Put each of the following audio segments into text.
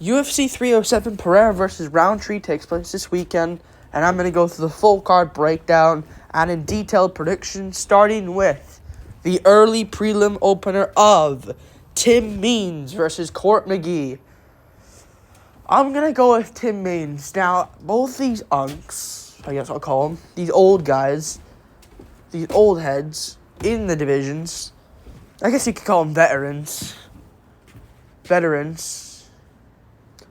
UFC 307 Pereira versus Rountree takes place this weekend, and I'm going to go through the full card breakdown and in detailed predictions, starting with the early prelim opener of Tim Means versus Court McGee. I'm going to go with Tim Means. Now, both these unks, I guess I'll call them, these old guys, these old heads in the divisions, I guess you could call them veterans.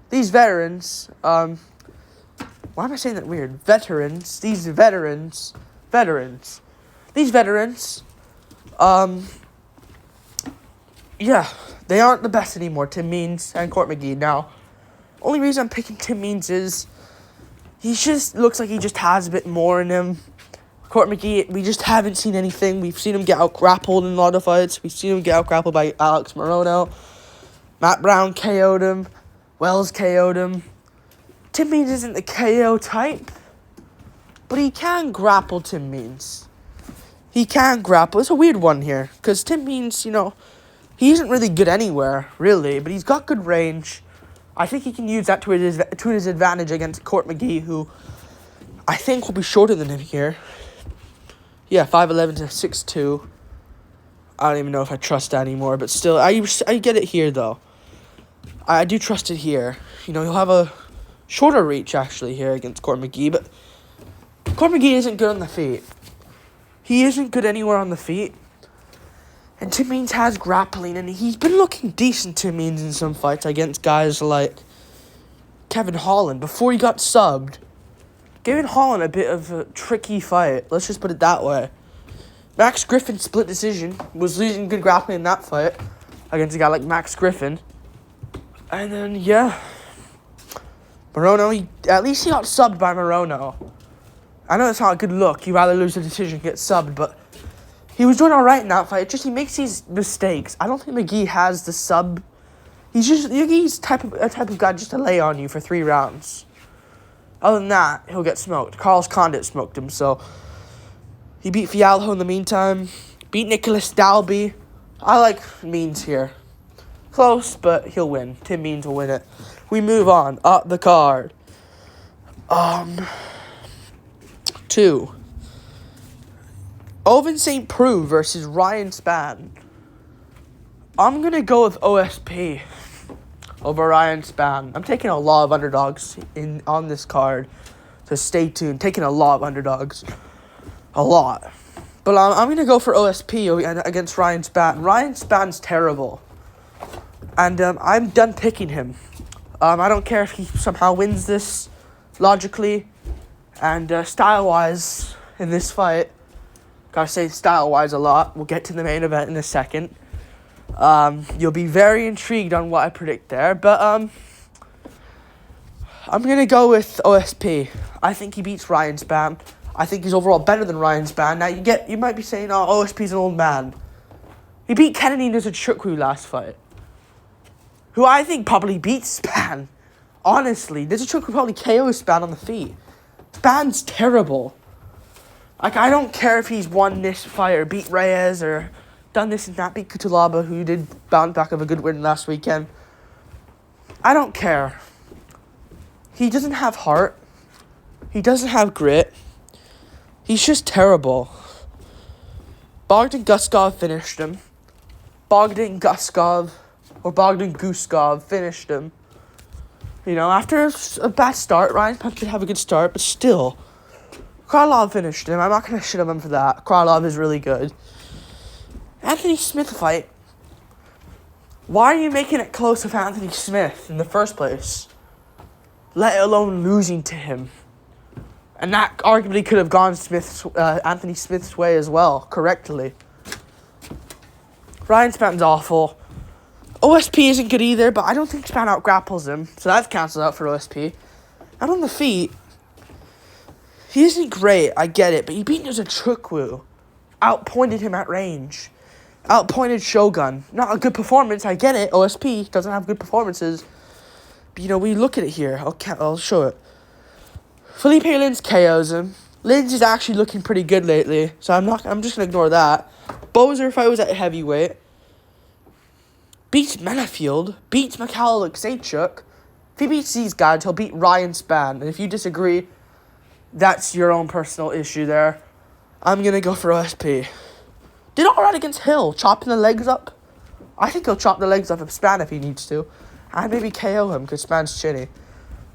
These veterans, why am I saying that weird? These veterans, yeah, they aren't the best anymore, Tim Means and Court McGee. Now, only reason I'm picking Tim Means is he just looks like he just has a bit more in him. Court McGee, we just haven't seen anything. We've seen him get out-grappled in a lot of fights. We've seen him get out-grappled by Alex Morono. Matt Brown KO'd him. Wells KO'd him. Tim Means isn't the KO type, but he can grapple Tim Means. He can grapple. It's a weird one here, because Tim Means, he isn't really good anywhere, really, but he's got good range. I think he can use that to his advantage against Court McGee, who I think will be shorter than him here. Yeah, 5'11" to 6'2". I don't even know if I trust that anymore, but still, I get it here, though. I do trust it here. He'll have a shorter reach, actually, here against Court McGee, but Court McGee isn't good on the feet. He isn't good anywhere on the feet. And Tim Means has grappling, and he's been looking decent, Tim Means, in some fights against guys like Kevin Holland before he got subbed. Giving Holland a bit of a tricky fight. Let's just put it that way. Max Griffin split decision. Was losing good grappling in that fight against a guy like Max Griffin. And then, Morono, at least he got subbed by Morono. I know it's not a good look. You rather lose a decision and get subbed, but he was doing all right in that fight. Just he makes these mistakes. I don't think McGee has the sub. McGee's a type of guy just to lay on you for 3 rounds. Other than that, he'll get smoked. Carlos Condit smoked him, so he beat Fialho in the meantime. Beat Nicholas Dalby. I like Means here. Close, but he'll win. Tim Means will win it. We move on. Up the card. 2. Oven St. Preux versus Ryan Spann. I'm going to go with OSP over Ryan Spann. I'm taking a lot of underdogs on this card, so stay tuned. Taking a lot of underdogs. A lot. But I'm going to go for OSP against Ryan Spann. Ryan Spann's terrible. And I'm done picking him. I don't care if he somehow wins this logically. And style-wise in this fight, gotta say style-wise a lot. We'll get to the main event in a second. You'll be very intrigued on what I predict there. But I'm going to go with OSP. I think he beats Ryan Spann. I think he's overall better than Ryan Spann. Now, you might be saying, OSP's an old man. He beat Kennedy Nzechukwu last fight, who I think probably beats Spann. Honestly, Nzechukwu probably KOs Spann on the feet. Spann's terrible. I don't care if he's won this fight or beat Reyes or done this and that, beat Kutulaba, who did bounce back of a good win last weekend. I don't care. He doesn't have heart. He doesn't have grit. He's just terrible. Bogdan Guskov finished him. Bogdan Guskov finished him. After a bad start, Ryan Spann did have a good start, but still. Krylov finished him. I'm not going to shit on him for that. Krylov is really good. Anthony Smith fight. Why are you making it close with Anthony Smith in the first place? Let alone losing to him. And that arguably could have gone Anthony Smith's way as well, correctly. Ryan Spann's awful. OSP isn't good either, but I don't think Spann out-grapples him, so that's cancelled out for OSP. And on the feet, he isn't great, I get it, but he beat Nzechukwu. Outpointed him at range. Outpointed Shogun. Not a good performance, I get it. OSP doesn't have good performances. But, we look at it here. I'll show it. Felipe Lins KOs him. Lins is actually looking pretty good lately, so I'm just going to ignore that. Bozer, if I was at heavyweight, beats Menafield, beats Mikhail Alexeychuk, If he beats these guys, he'll beat Ryan Spann. And if you disagree, that's your own personal issue there. I'm going to go for OSP. Did all right against Hill, chopping the legs up. I think he'll chop the legs off of Spann if he needs to. And maybe KO him because Spann's chinny.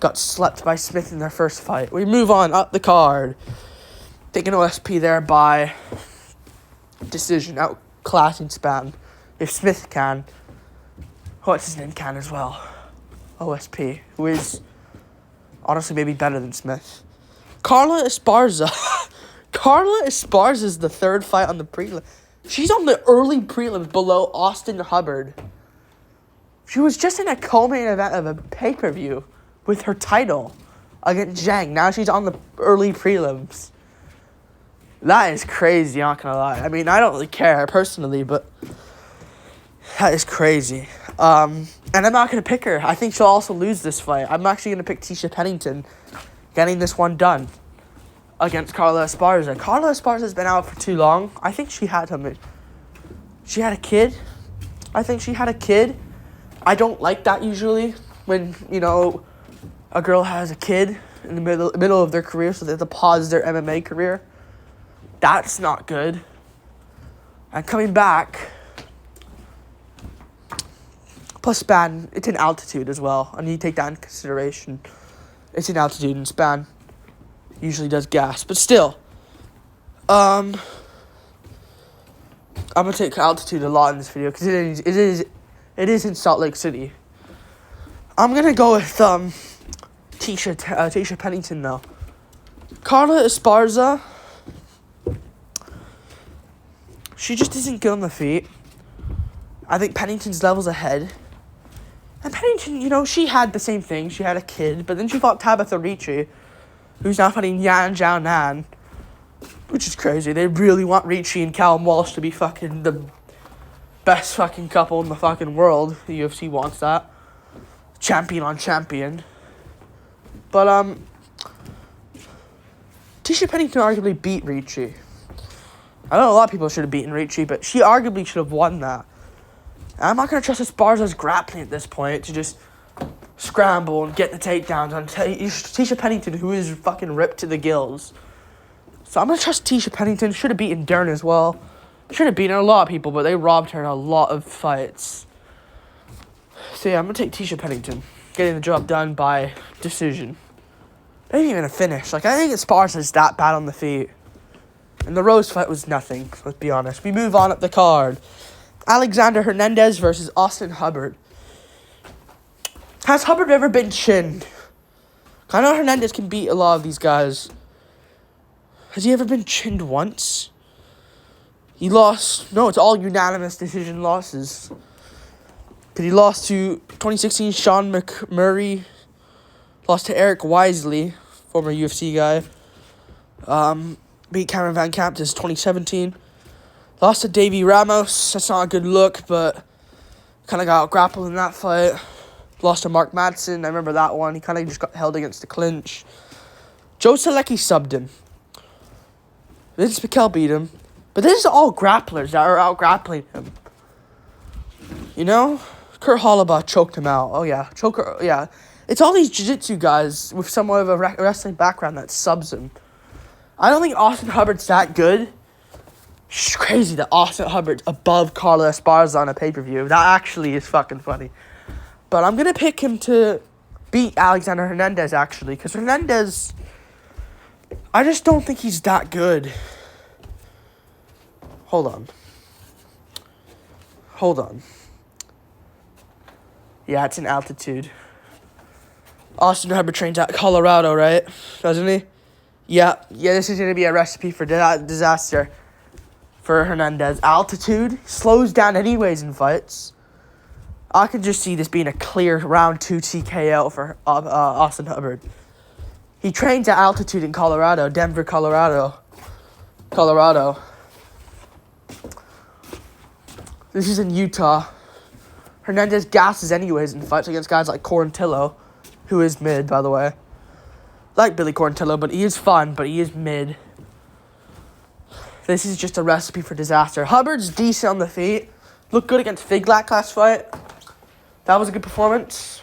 Got slept by Smith in their first fight. We move on up the card. Taking OSP there by decision, outclassing Spann. If Smith can, what's his name can as well. OSP, who is honestly maybe better than Smith. Carla Esparza. Carla Esparza is the third fight on the prelim. She's on the early prelims below Austin Hubbard. She was just in a co-main event of a pay-per-view with her title against Zhang. Now she's on the early prelims. That is crazy, not gonna lie. I mean, I don't really care personally, but that is crazy. And I'm not gonna pick her. I think she'll also lose this fight. I'm actually gonna pick Tisha Pennington getting this one done against Carla Esparza. Carla Esparza's been out for too long. I think she had a kid. I don't like that usually when, a girl has a kid in the middle of their career, so they have to pause their MMA career. That's not good. And coming back, plus Spann, it's in altitude as well. I need to take that into consideration. It's in altitude, and Spann usually does gas. But still, I'm going to take altitude a lot in this video because it is in Salt Lake City. I'm going to go with Tisha Pennington now. Carla Esparza, she just isn't good on the feet. I think Pennington's levels ahead. And Pennington, she had the same thing. She had a kid, but then she fought Tabitha Ricci, who's now fighting Yan Zhao Nan, which is crazy. They really want Ricci and Callum Walsh to be fucking the best fucking couple in the fucking world. The UFC wants that. Champion on champion. But, Tisha Pennington arguably beat Ricci. I know a lot of people should have beaten Ricci, but she arguably should have won that. And I'm not going to trust Esparza's grappling at this point to just scramble and get the takedowns on Tisha Pennington, who is fucking ripped to the gills. So I'm going to trust Tisha Pennington. Should have beaten Dern as well. Should have beaten a lot of people, but they robbed her in a lot of fights. So yeah, I'm going to take Tisha Pennington. Getting the job done by decision. Maybe even a finish. I think Esparza's that bad on the feet. And the Rose fight was nothing, let's be honest. We move on up the card. Alexander Hernandez versus Austin Hubbard. Has Hubbard ever been chinned? I know Hernandez can beat a lot of these guys. Has he ever been chinned once? He lost. No, it's all unanimous decision losses. Because he lost to 2016 Sean McMurray. Lost to Eric Wisely, former UFC guy. Beat Cameron Van Camp this 2017. Lost to Davey Ramos. That's not a good look, but kind of got grappled in that fight. Lost to Mark Madsen. I remember that one. He kind of just got held against the clinch. Joe Selecki subbed him. Vince McKell beat him. But this is all grapplers that are out grappling him. Kurt Hollabaugh choked him out. Oh, yeah. Yeah. It's all these jiu-jitsu guys with somewhat of a wrestling background that subs him. I don't think Austin Hubbard's that good. It's crazy that Austin Hubbard's above Carla Esparza on a pay-per-view. That actually is fucking funny. But I'm going to pick him to beat Alexander Hernandez, actually. Because Hernandez, I just don't think he's that good. Hold on. Yeah, it's in altitude. Austin Hubbard trains at Colorado, right? Doesn't he? Yeah, this is going to be a recipe for disaster for Hernandez. Altitude slows down anyways in fights. I can just see this being a clear round 2 TKO for Austin Hubbard. He trains at altitude in Colorado, Denver, Colorado. This is in Utah. Hernandez gasses anyways in fights against guys like Quarantillo, who is mid, by the way. Like Billy Quarantillo, but he is fun, but he is mid. This is just a recipe for disaster. Hubbard's decent on the feet. Looked good against Figlak last fight. That was a good performance.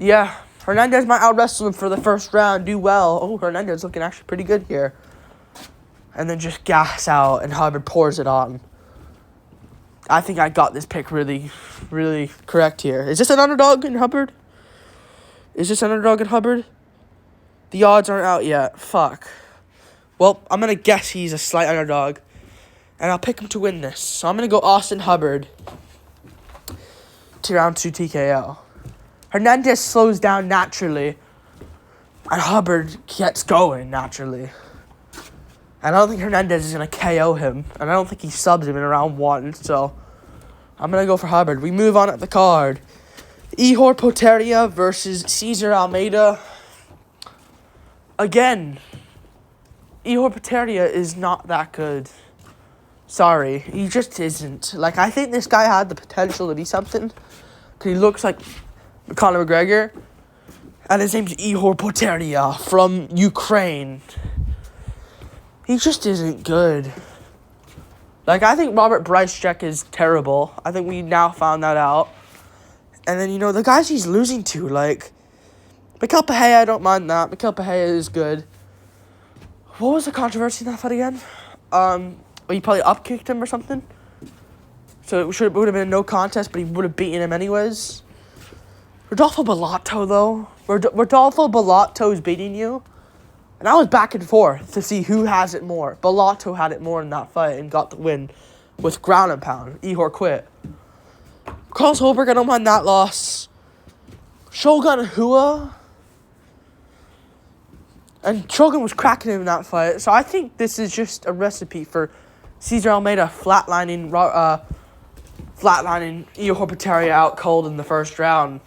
Yeah, Hernandez might out-wrestle him for the first round, do well. Oh, Hernandez looking actually pretty good here. And then just gas out, and Hubbard pours it on. I think I got this pick really, really correct here. Is this an underdog in Hubbard? The odds aren't out yet. Fuck. Well, I'm going to guess he's a slight underdog. And I'll pick him to win this. So I'm going to go Austin Hubbard to round 2 TKO. Hernandez slows down naturally. And Hubbard gets going naturally. And I don't think Hernandez is going to KO him. And I don't think he subs him in round 1. So I'm going to go for Hubbard. We move on at the card. Ihor Potieria versus Cesar Almeida. Again, Ihor Potieria is not that good. Sorry, he just isn't. Like, I think this guy had the potential to be something. Because he looks like Conor McGregor. And his name's Ihor Potieria from Ukraine. He just isn't good. Like, I think Robert Brycek is terrible. I think we now found that out. And then, the guys he's losing to, like, Mikhail Pereira, I don't mind that. Mikhail Pereira is good. What was the controversy in that fight again? He probably upkicked him or something. So it would have been a no contest, but he would have beaten him anyways. Rodolfo Bellato, though. Rodolfo Bellato's beating you. And I was back and forth to see who has it more. Bellato had it more in that fight and got the win with ground and pound. Ihor quit. Carlos Holberg, I don't mind that loss. Shogun Hua. And Shogun was cracking him in that fight. So I think this is just a recipe for Cesar Almeida flatlining Ihor Potieria out cold in the first round.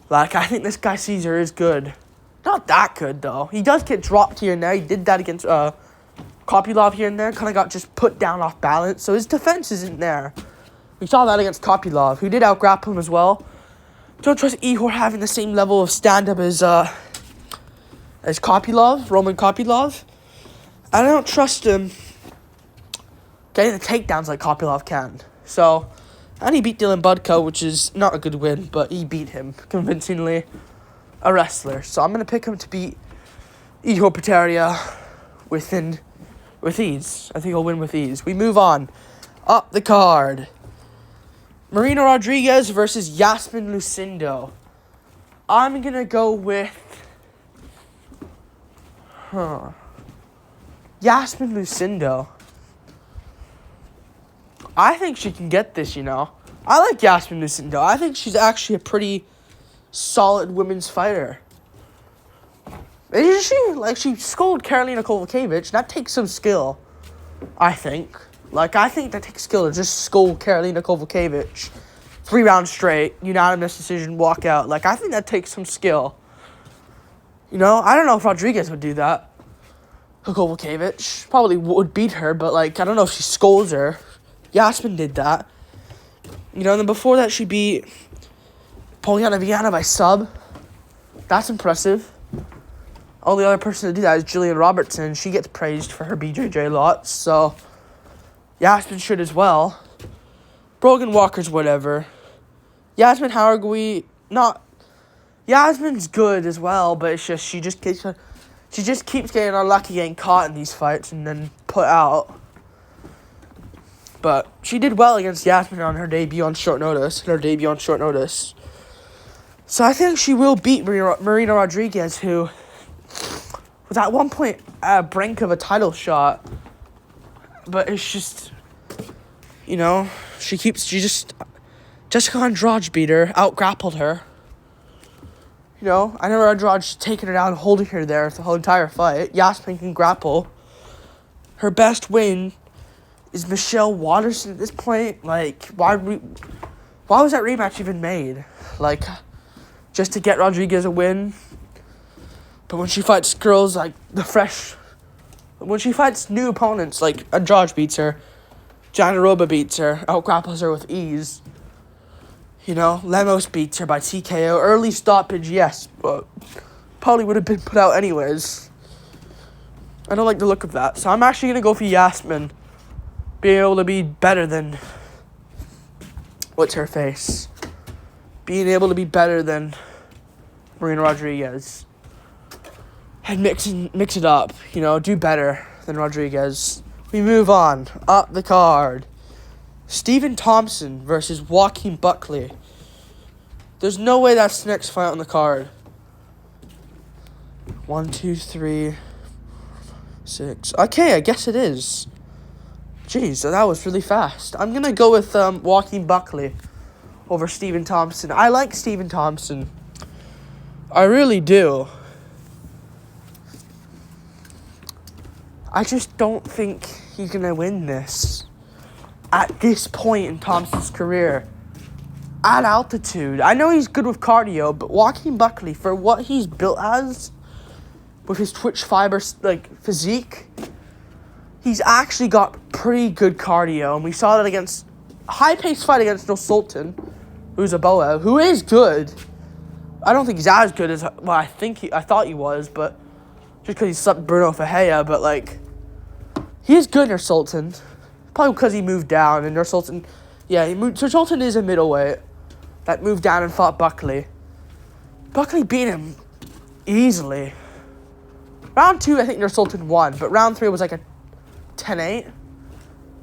Like, I think this guy Cesar is good. Not that good, though. He does get dropped here and there. He did that against Kopylov here and there. Kind of got just put down off balance. So his defense isn't there. We saw that against Kopylov, who did out-grapple him as well. Don't trust Ihor having the same level of stand-up as Kopylov, Roman Kopylov. I don't trust him getting the takedowns like Kopylov can. So, and he beat Dylan Budko, which is not a good win, but he beat him convincingly. A wrestler. So I'm going to pick him to beat Ihor Potieria with ease. I think he'll win with ease. We move on. Up the card. Marina Rodriguez versus Yasmin Lucindo. I'm going to go with Yasmin Lucindo. I think she can get this, I like Yasmin Lucindo. I think she's actually a pretty solid women's fighter. Isn't she? Like, she schooled Karolina Kowalkiewicz. That takes some skill, I think. Like, I think that takes skill to just school Karolina Kowalkiewicz 3 rounds straight, unanimous decision, walk out. Like, I think that takes some skill. I don't know if Rodriguez would do that. Kowalkiewicz probably would beat her, but, like, I don't know if she scolds her. Yasmin did that. And then before that, she beat Poliana Viana by sub. That's impressive. Only other person to do that is Jillian Robertson. She gets praised for her BJJ lots, so Yasmin should as well. Brogan Walker's whatever. Yasmin's good as well, but it's just she just keeps getting unlucky getting caught in these fights and then put out. But she did well against Yasmin on her debut on short notice. So I think she will beat Marina Rodriguez, who was at one point at a brink of a title shot. But it's just, Jessica Andrade beat her, out-grappled her. I never Andrade taking her down and holding her there the whole entire fight. Yasmin can grapple. Her best win is Michelle Waterson at this point. Like, why was that rematch even made? Like, just to get Rodriguez a win? But when she fights girls like when she fights new opponents, like Andrade beats her, Janaroba beats her, out-grapples her with ease. Lemos beats her by TKO. Early stoppage, yes, but probably would have been put out anyways. I don't like the look of that. So I'm actually going to go for Yasmin being able to be better than... What's her face? Being able to be better than Marina Rodriguez. And mix it up, do better than Rodriguez. We move on. Up the card. Stephen Thompson versus Joaquin Buckley. There's no way that's the next fight on the card. 1, 2, 3, 6. Okay, I guess it is. Jeez, that was really fast. I'm going to go with Joaquin Buckley over Stephen Thompson. I like Stephen Thompson. I really do. I just don't think he's going to win this at this point in Thompson's career. At altitude. I know he's good with cardio, but Joaquin Buckley, for what he's built as, with his twitch fiber physique, he's actually got pretty good cardio. And we saw that against a high-paced fight against No Sultan, who's a boa, who is good. I don't think he's as good as I thought he was, but just because he slept Bruno Ferreira, but he is good, Nursultan. Probably because he moved down, and Nursultan, he moved. Nursultan is a middleweight that moved down and fought Buckley. Buckley beat him easily. Round 2, I think Nursultan won, but round 3 was a 10-8.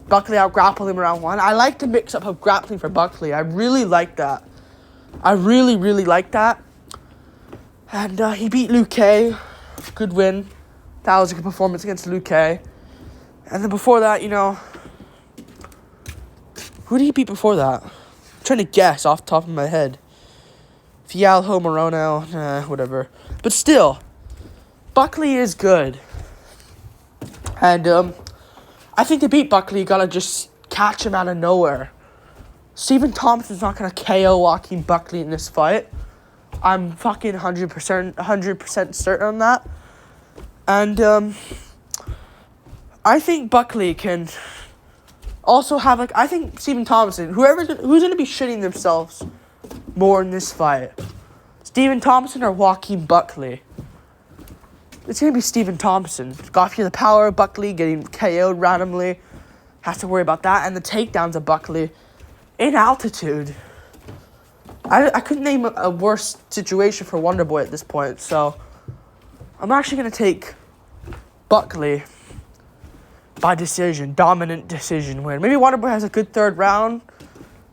Buckley out-grappled him round 1. I like the mix-up of grappling for Buckley. I really like that. I really, really like that. And he beat Luke K. Good win. That was a good performance against Luke K. And then before that, who did he beat before that? I'm trying to guess off the top of my head. Fialho, Morono, whatever. But still, Buckley is good. And I think to beat Buckley, you gotta just catch him out of nowhere. Stephen Thompson's not gonna KO Joaquin Buckley in this fight. I'm fucking 100% certain on that. And I think Buckley can also have I think Stephen Thompson, who's gonna be shitting themselves more in this fight, Stephen Thompson or Joaquin Buckley? It's gonna be Stephen Thompson. Got to feel the power of Buckley getting KO'd randomly. Has to worry about that and the takedowns of Buckley in altitude. I couldn't name a worse situation for Wonderboy at this point, so I'm actually gonna take Buckley by decision, dominant decision win. Maybe Wonderboy has a good third round,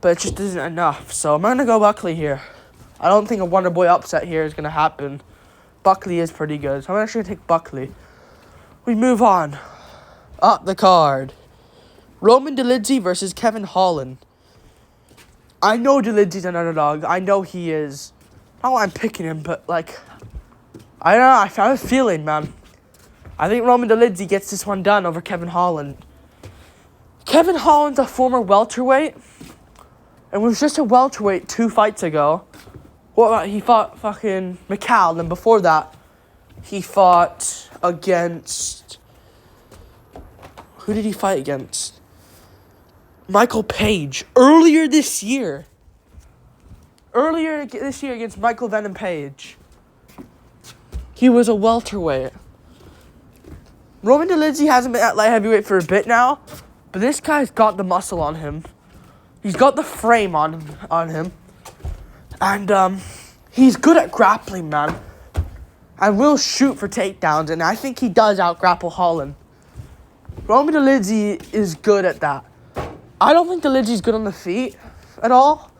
but it just isn't enough. So I'm gonna go Buckley here. I don't think a Wonderboy upset here is gonna happen. Buckley is pretty good, so I'm actually gonna take Buckley. We move on. Up the card. Roman Dolidze versus Kevin Holland. I know Dolidze's an underdog. I know he is. Not why I'm picking him, but I don't know. I have a feeling, man. I think Roman Dolidze gets this one done over Kevin Holland. Kevin Holland's a former welterweight and was just a welterweight 2 fights ago. He fought fucking Macau, and before that, he fought against... Who did he fight against? Michael Page. Earlier this year against Michael Venom Page. He was a welterweight. Roman Dolidze hasn't been at light heavyweight for a bit now, but this guy's got the muscle on him. He's got the frame on him. And he's good at grappling, man. And will shoot for takedowns, and I think he does out-grapple Holland. Roman Dolidze is good at that. I don't think Dolidze's good on the feet at all.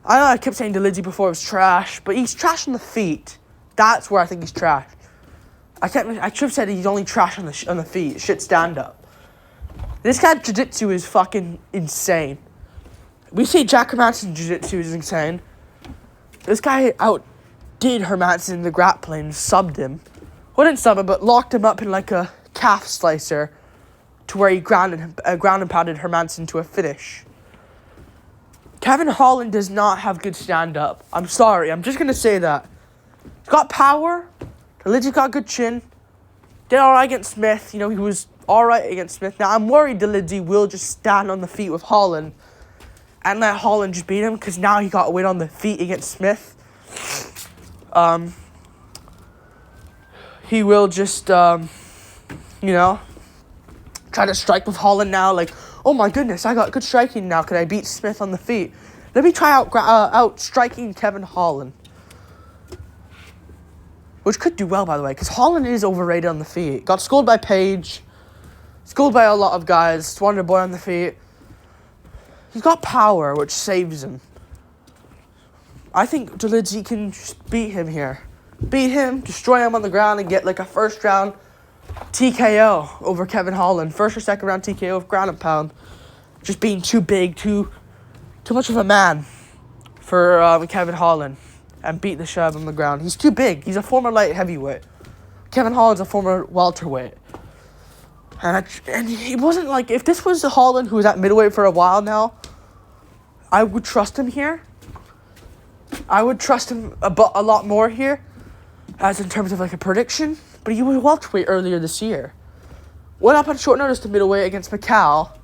I know I kept saying Dolidze before it was trash, but he's trash on the feet. That's where I think he's trash. I should have said he's only trash on the feet. Shit stand up. This guy's jiu-jitsu is fucking insane. We say Jack Hermansson's jiu-jitsu is insane. This guy outdid Hermansson in the grappling, subbed him. Well, didn't sub him, but locked him up in a calf slicer to where he ground and pounded Hermansson to a finish. Kevin Holland does not have good stand-up. I'm sorry. I'm just going to say that. He's got power. Dolidze got good chin. Did all right against Smith. He was all right against Smith. Now, I'm worried Dolidze will just stand on the feet with Holland and let Holland just beat him, because now he got a win on the feet against Smith. He will just, try to strike with Holland now. Oh my goodness, I got good striking now. Can I beat Smith on the feet? Let me try out striking Kevin Holland. which could do well, by the way, because Holland is overrated on the feet. Got schooled by Paige, schooled by a lot of guys, Wonder Boy on the feet. He's got power, which saves him. I think Delidsey can just beat him here. Beat him, destroy him on the ground, and get like a first round TKO over Kevin Holland. First or second round TKO of ground and pound. Just being too big, too much of a man for Kevin Holland. And beat the shove on the ground. He's too big. He's a former light heavyweight. Kevin Holland's a former welterweight. And he wasn't like... If this was Holland who was at middleweight for a while now, I would trust him here. I would trust him a lot more here, as in terms of like a prediction. But he was welterweight earlier this year. Went up on short notice to middleweight against Macau.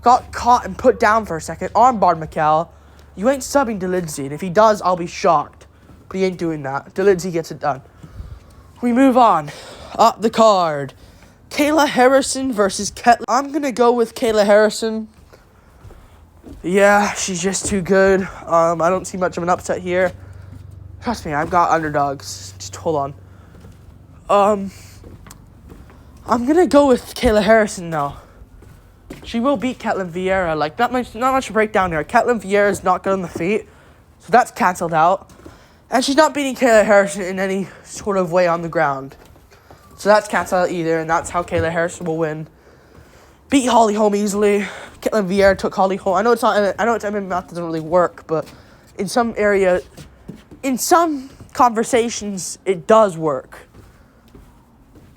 Got caught and put down for a second. Armbarred Macau. You ain't subbing Delidsey, and if he does, I'll be shocked. But he ain't doing that. Delidsey gets it done. We move on. Up the card. Kayla Harrison versus Ketlin. I'm going to go with Kayla Harrison. Yeah, she's just too good. I don't see much of an upset here. Trust me, I've got underdogs. Just hold on. I'm going to go with Kayla Harrison now. She will beat Ketlin Vieira. Like, not much to break down here. Ketlin Vieira is not good on the feet, so that's cancelled out. And she's not beating Kayla Harrison in any sort of way on the ground. So that's cancelled out either, and that's how Kayla Harrison will win. Beat Holly Holm easily. Ketlin Vieira took Holly Holm. I know it's MMA math doesn't really work, but in some conversations, it does work.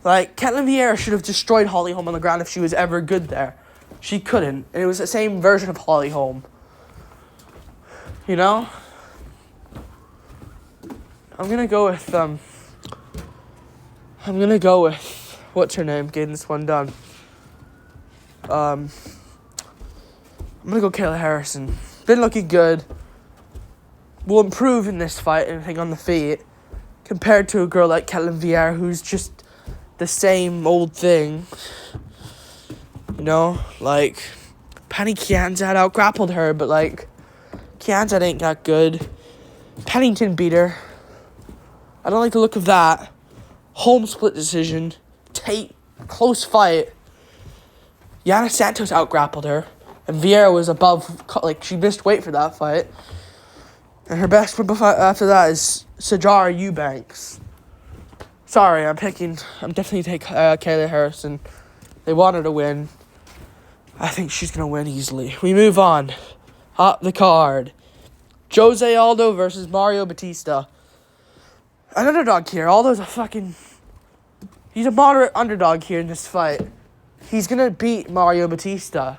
Like, Ketlin Vieira should have destroyed Holly Holm on the ground if she was ever good there. She couldn't, and it was the same version of Holly Holm. You know? I'm gonna go with, what's her name, getting this one done. I'm gonna go Kayla Harrison. Been looking good. Will improve in this fight, anything on the feet, compared to a girl like Ketlin Vieira, who's just the same old thing. You know, like, Penny Kianzad out-grappled her, but, like, Kianzad ain't that good. Pennington beat her. I don't like the look of that. Home split decision. Tate, close fight. Yana Santos out-grappled her. And Vieira was above, like, she missed weight for that fight. And her best win after that is Sajara Eubanks. Sorry, I'm definitely taking Kayla Harrison. They want her to win. I think she's going to win easily. We move on. Up the card. Jose Aldo versus Mario Batista. An underdog here. Aldo's he's a moderate underdog here in this fight. He's going to beat Mario Batista.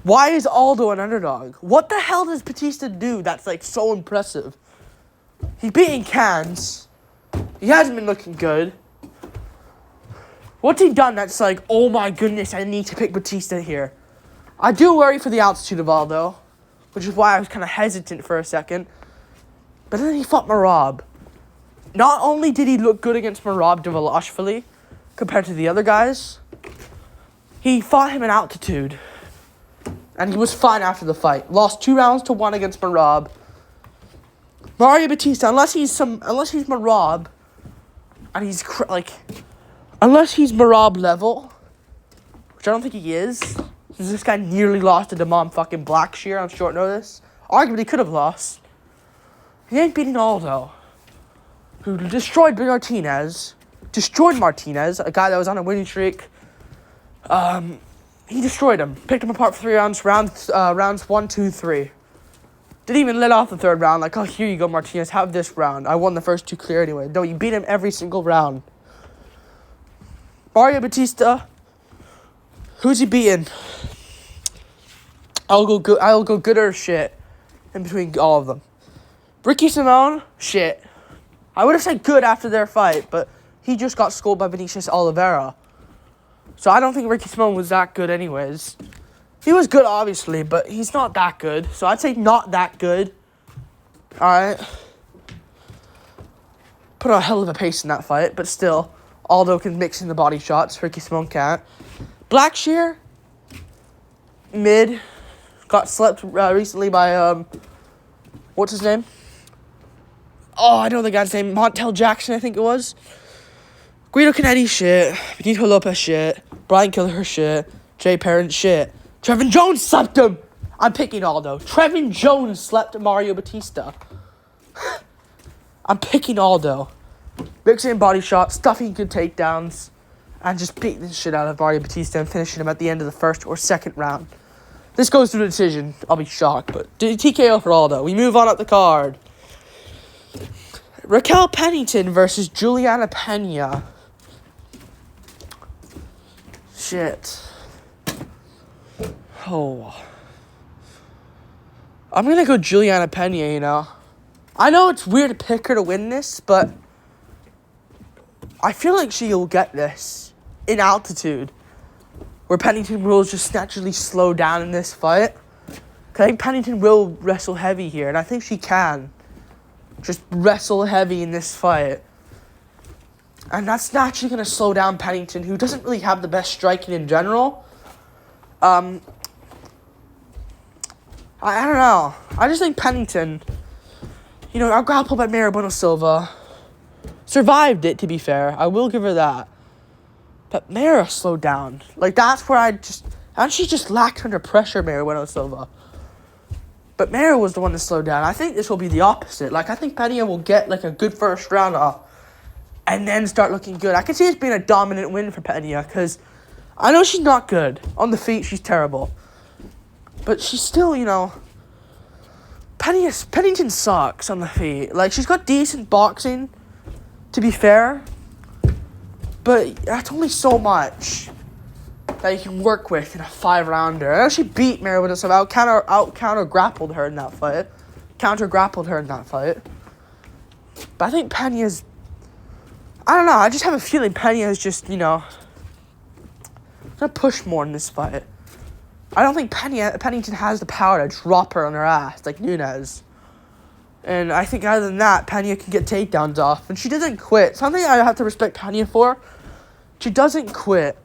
Why is Aldo an underdog? What the hell does Batista do that's, like, so impressive? He's beating Cans. He hasn't been looking good. What's he done that's like, oh my goodness, I need to pick Batista here? I do worry for the altitude of Aldo, which is why I was kind of hesitant for a second. But then he fought Merab. Not only did he look good against Merab Dvalishvili compared to the other guys, he fought him in altitude. And he was fine after the fight. Lost 2-1 against Merab. Mario Batista, unless he's Merab, and he's unless he's Merab level, which I don't think he is, since this guy nearly lost to Damon fucking Blackshear on short notice. Arguably could have lost. He ain't beating Aldo, who destroyed Martinez, a guy that was on a winning streak. He destroyed him, picked him apart for 3 rounds, rounds 1, 2, 3. Didn't even let off the third round, like, oh, here you go, Martinez, have this round. I won the first 2 clear anyway. No, you beat him every single round. Mario Batista, who's he beating? I'll go good or shit in between all of them. Ricky Simone, shit. I would have said good after their fight, but he just got schooled by Vinicius Oliveira. So I don't think Ricky Simone was that good anyways. He was good, obviously, but he's not that good. So I'd say not that good. Alright. Put a hell of a pace in that fight, but still. Aldo can mix in the body shots. Ricky Simone can't. Blackshear, mid. Got slept recently by, what's his name? I know the guy's name. Montel Jackson, I think it was. Guido Canetti shit. Benito Lopez shit. Brian Killer shit. Jay Parent shit. Trevin Jones slept him. I'm picking Aldo. Trevin Jones slept Mario Batista. I'm picking Aldo. Mixing in body shots, stuffing good takedowns, and just beating the shit out of Mario Batista and finishing him at the end of the first or second round. This goes to the decision. I'll be shocked, but TKO for Aldo. We move on up the card. Raquel Pennington versus Juliana Pena. Shit. Oh. I'm gonna go Juliana Pena, you know. I know it's weird to pick her to win this, but I feel like she'll get this in altitude, where Pennington will just naturally slow down in this fight. I think Pennington will wrestle heavy here, and I think she can just wrestle heavy in this fight. And that's naturally going to slow down Pennington, who doesn't really have the best striking in general. I don't know. I just think Pennington, you know, got grappled by Mayra Bueno Silva. Survived it, to be fair. I will give her that. But Mayra slowed down. Like, that's where she just lacked under pressure, Mayra Bueno Silva. But Mayra was the one that slowed down. I think this will be the opposite. Like, I think Pena will get, like, a good first round off and then start looking good. I can see this being a dominant win for Pena, because I know she's not good. On the feet, she's terrible. But she's still, you know, Pennington sucks on the feet. Like, she's got decent boxing, to be fair, but that's only so much that you can work with in a 5-rounder. I know she beat Mayra Bueno Silva, counter grappled her in that fight. But I think Pena's, I don't know, I just have a feeling Pena is just, you know, gonna push more in this fight. I don't think Pennington has the power to drop her on her ass like Nunes. And I think other than that, Pena can get takedowns off. And she doesn't quit. Something I have to respect Pena for, she doesn't quit.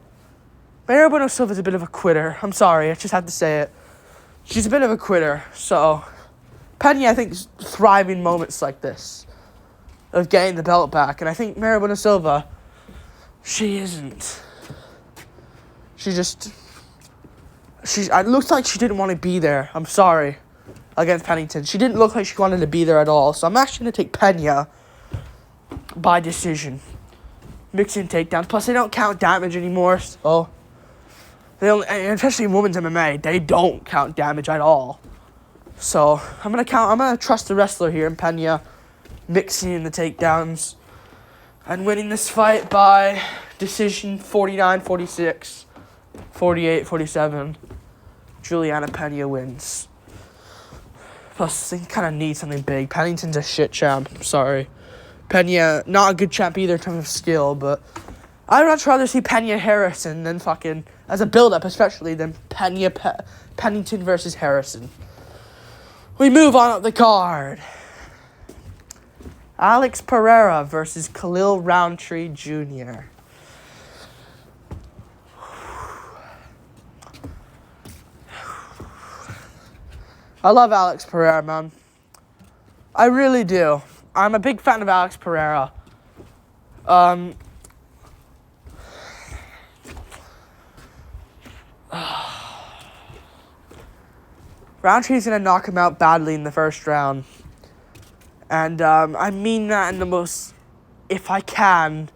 Mayra Bueno Silva's a bit of a quitter. I'm sorry, I just have to say it. She's a bit of a quitter. So, Pena, I think, is thriving moments like this of getting the belt back. And I think Mayra Bueno Silva, she isn't. It looks like she didn't want to be there. I'm sorry. Against Pennington. She didn't look like she wanted to be there at all. So I'm actually going to take Pena by decision. Mixing takedowns. Plus, they don't count damage anymore. So, especially in women's MMA, they don't count damage at all. So, I'm going to trust the wrestler here in Pena. Mixing in the takedowns. And winning this fight by decision 49-46. 48-47. Juliana Pena wins. Plus, they kind of need something big. Pennington's a shit champ. I'm sorry. Pena, not a good champ either in terms of skill, but I'd much rather see Pena Harrison than fucking, as a build-up especially, than Pennington versus Harrison. We move on up the card. Alex Pereira versus Khalil Rountree Jr. I love Alex Pereira, man. I really do. I'm a big fan of Alex Pereira. Rountree's going to knock him out badly in the first round. And I mean that in the most, if I can,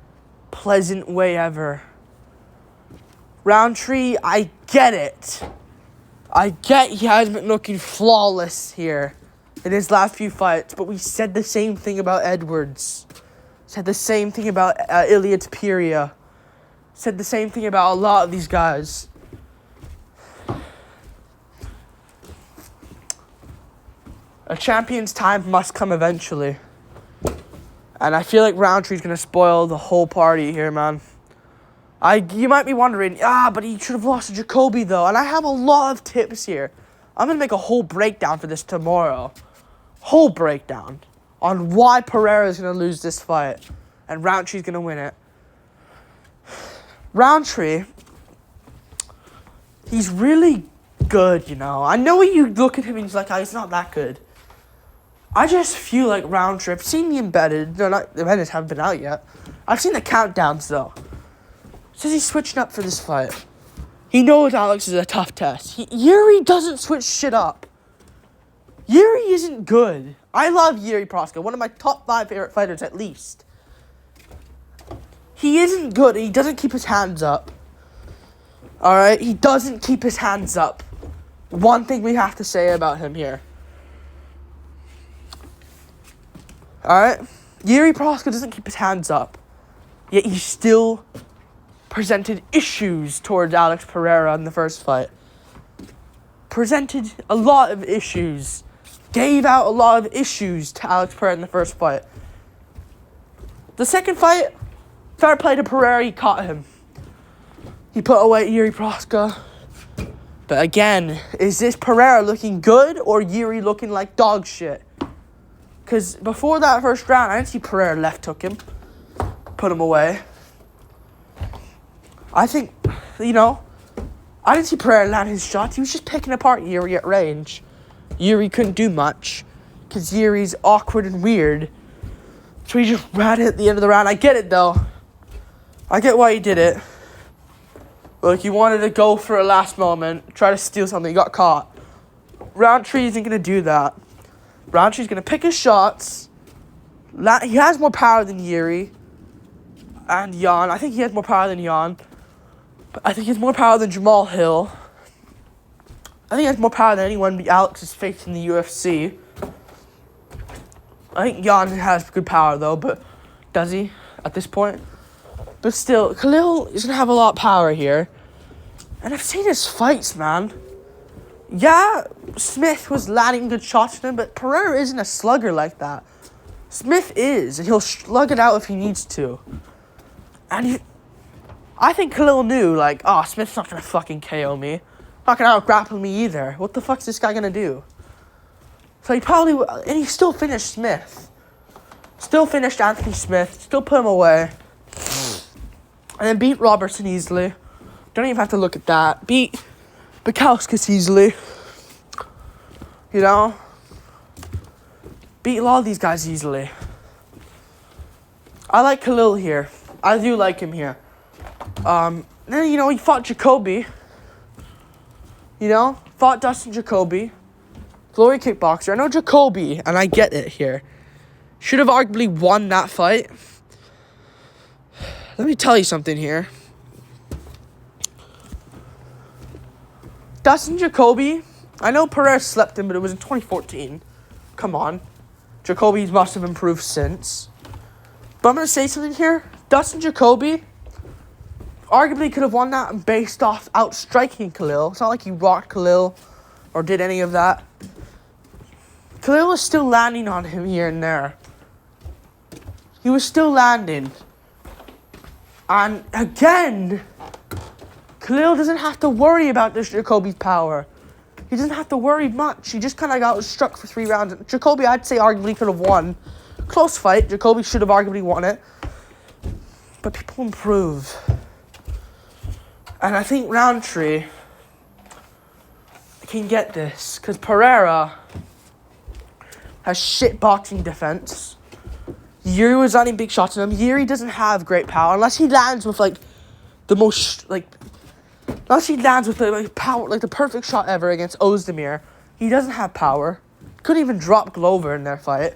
pleasant way ever. Rountree, I get it. I get he has been looking flawless here in his last few fights, but we said the same thing about Edwards. Said the same thing about Ilya Pereira. Said the same thing about a lot of these guys. A champion's time must come eventually. And I feel like Rountree's going to spoil the whole party here, man. You might be wondering, but he should have lost to Jacoby, though. And I have a lot of tips here. I'm going to make a whole breakdown for this tomorrow. Whole breakdown on why Pereira is going to lose this fight. And Rountree's going to win it. Rountree, he's really good, you know. I know you look at him and he's like, he's not that good. I just feel like Rountree. I've seen the embedded. No, not the embedded haven't been out yet. I've seen the countdowns though. Says he's switching up for this fight. He knows Alex is a tough test. Yuri doesn't switch shit up. Yuri isn't good. I love Yuri Proska, one of my top 5 favorite fighters at least. He isn't good. He doesn't keep his hands up. Alright? He doesn't keep his hands up. One thing we have to say about him here. Alright? Yuri Proska doesn't keep his hands up. Yet he still presented issues towards Alex Pereira in the first fight. Presented a lot of issues. Gave out a lot of issues to Alex Pereira in the first fight. The second fight, fair play to Pereira, he caught him. He put away Yuri Proska. But again, is this Pereira looking good or Yuri looking like dog shit? Because before that first round, I didn't see Pereira left hook him. Put him away. I think, I didn't see Pereira land his shots. He was just picking apart Yuri at range. Yuri couldn't do much because Yuri's awkward and weird. So he just ran it at the end of the round. I get it, though. I get why he did it. Look, he wanted to go for a last moment, try to steal something. He got caught. Rountree isn't going to do that. Rountree's going to pick his shots. He has more power than Yuri and Jan. I think he has more power than Jan. But I think he has more power than Jamal Hill. I think he has more power than anyone Alex has faced in the UFC. I think Jan has good power, though, but does he at this point? But still, Khalil is going to have a lot of power here. And I've seen his fights, man. Yeah, Smith was landing good shots at him, but Pereira isn't a slugger like that. Smith is, and he'll slug it out if he needs to. And I think Khalil knew, Smith's not going to fucking KO me. Not going to out-grapple me either. What the fuck's this guy going to do? So and he still finished Smith. Still finished Anthony Smith. Still put him away. And then beat Robertson easily. Don't even have to look at that. Beat Bukowskis easily. Beat a lot of these guys easily. I like Khalil here. I do like him here. Then, he fought Jacoby. Fought Dustin Jacoby. Glory kickboxer. I know Jacoby, and I get it here. Should have arguably won that fight. Let me tell you something here. Dustin Jacoby, I know Pereira slept him, but it was in 2014. Come on. Jacoby must have improved since. But I'm going to say something here. Dustin Jacoby arguably could have won that based off outstriking Khalil. It's not like he rocked Khalil or did any of that. Khalil was still landing on him here and there. He was still landing. And again, Khalil doesn't have to worry about this Jacoby's power. He doesn't have to worry much. He just kind of got struck for 3 rounds. Jacoby, I'd say, arguably could have won. Close fight. Jacoby should have arguably won it. But people improve. And I think Rountree can get this. Because Pereira has shit boxing defense. Yuri was landing big shots on him. Yuri doesn't have great power. Unless he lands with, the most, unless he lands with power, the perfect shot ever against Ozdemir. He doesn't have power. Couldn't even drop Glover in their fight.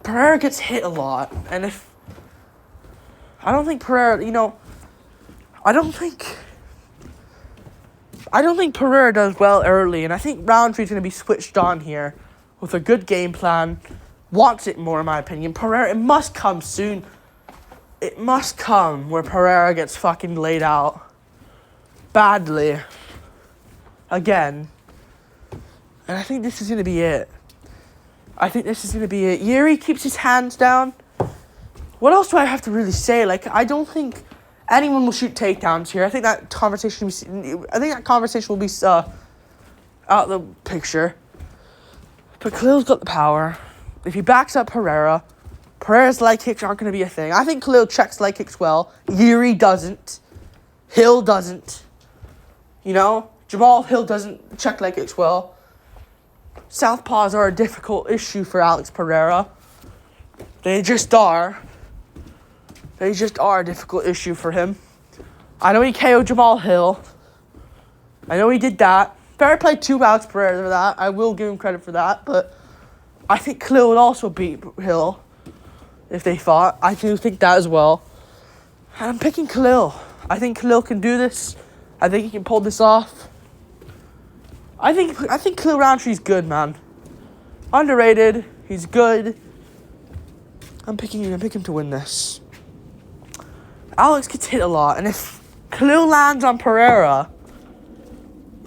Pereira gets hit a lot. And I don't think Pereira, I don't think Pereira does well early. And I think Rountree's going to be switched on here with a good game plan. Wants it more, in my opinion. Pereira, it must come soon. It must come where Pereira gets fucking laid out badly again. And I think this is going to be it. Yuri keeps his hands down. What else do I have to really say? I don't think anyone will shoot takedowns here. I think that conversation will be out of the picture. But Khalil's got the power. If he backs up Pereira's leg kicks aren't going to be a thing. I think Khalil checks leg kicks well. Yuri doesn't. Hill doesn't. Jamal Hill doesn't check leg kicks well. Southpaws are a difficult issue for Alex Pereira. They just are. They just are a difficult issue for him. I know he KO'd Jamal Hill. I know he did that. Fair play to Alex Pereira for that. I will give him credit for that. But I think Khalil would also beat Hill if they fought. I do think that as well. And I'm picking Khalil. I think Khalil can do this. I think he can pull this off. I think Khalil Rountree's good, man. Underrated. He's good. I'm picking him to win this. Alex gets hit a lot, and if Khalil lands on Pereira,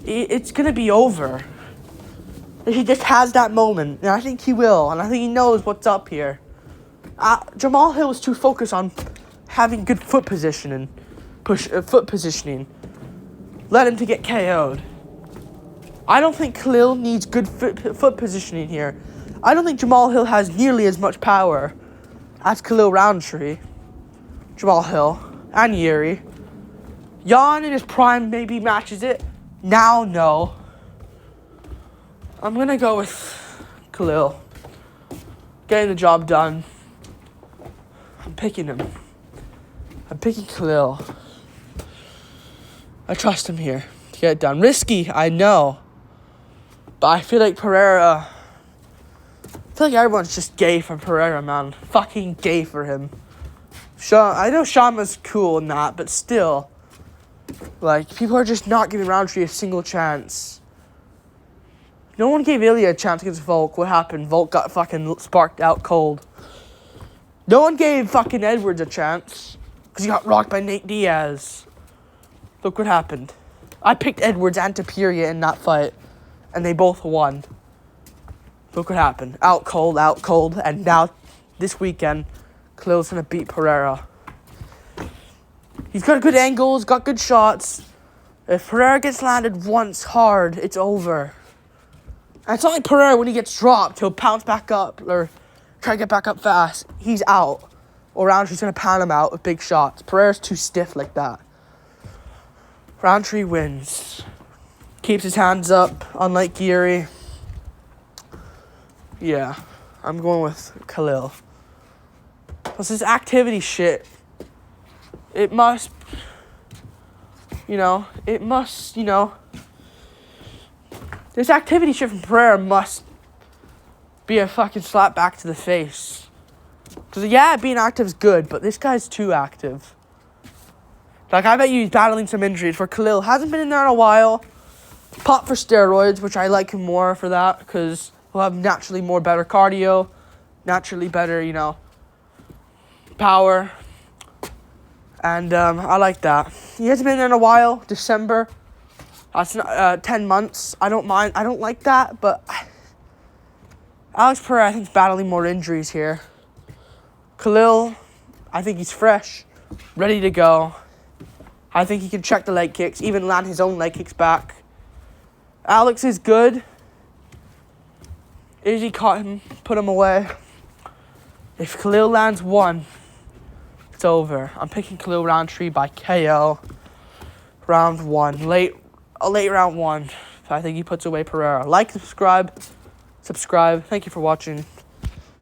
it's gonna be over. If he just has that moment, and I think he will, and I think he knows what's up here. Jamal Hill was too focused on having good foot positioning, led him to get KO'd. I don't think Khalil needs good foot positioning here. I don't think Jamal Hill has nearly as much power as Khalil Rountree, Jamal Hill, and Yuri. Jan in his prime maybe matches it. Now, no. I'm going to go with Khalil. Getting the job done. I'm picking him. I'm picking Khalil. I trust him here to get it done. Risky, I know. But I feel like Pereira... I feel like everyone's just gay for Pereira, man. Fucking gay for him. I know Shama's cool and that, but still. Like, people are just not giving Rountree a single chance. No one gave Ilya a chance against Volk. What happened? Volk got fucking sparked out cold. No one gave fucking Edwards a chance because he got rocked by Nate Diaz. Look what happened. I picked Edwards and Pereira in that fight, and they both won. Look what happened. Out cold, and now, this weekend, Khalil's gonna beat Pereira. He's got good angles, got good shots. If Pereira gets landed once hard, it's over. And it's not like Pereira, when he gets dropped, he'll pounce back up or try to get back up fast. He's out. Or Rountree's gonna pound him out with big shots. Pereira's too stiff like that. Rountree wins. Keeps his hands up, unlike Geary. Yeah, I'm going with Khalil. Plus this activity shit, it must, this activity shit from Pereira must be a fucking slap back to the face. Because, yeah, being active is good, but this guy's too active. Like, I bet you he's battling some injuries. For Khalil, hasn't been in there in a while. Pop for steroids, which I like him more for that, because he'll have naturally better cardio, naturally better, power. And I like that. He hasn't been there in a while. December. That's not 10 months. I don't mind. I don't like that, but Alex Pereira, I think, is battling more injuries here. Khalil, I think he's fresh, ready to go. I think he can check the leg kicks, even land his own leg kicks back. Alex is good. Izzy caught him, put him away. If Khalil lands one, it's over. I'm picking Khalil Rountree by KO. Round one. A late round one. I think he puts away Pereira. Like, subscribe. Thank you for watching.